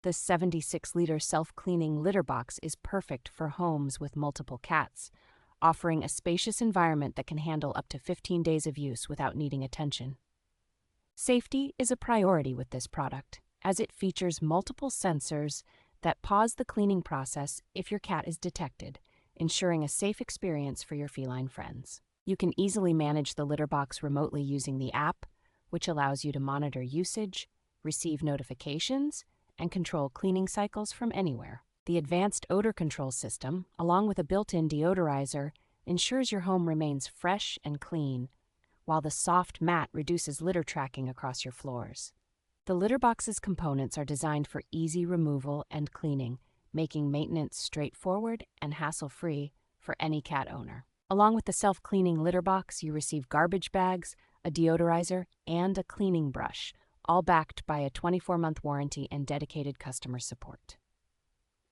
The 76-liter self-cleaning litter box is perfect for homes with multiple cats, offering a spacious environment that can handle up to 15 days of use without needing attention. Safety is a priority with this product, as it features multiple sensors that pause the cleaning process if your cat is detected, ensuring a safe experience for your feline friends. You can easily manage the litter box remotely using the app, which allows you to monitor usage, receive notifications, and control cleaning cycles from anywhere. The advanced odor control system, along with a built-in deodorizer, ensures your home remains fresh and clean, while the soft mat reduces litter tracking across your floors. The litter box's components are designed for easy removal and cleaning, making maintenance straightforward and hassle-free for any cat owner. Along with the self-cleaning litter box, you receive garbage bags, a deodorizer, and a cleaning brush, all backed by a 24-month warranty and dedicated customer support.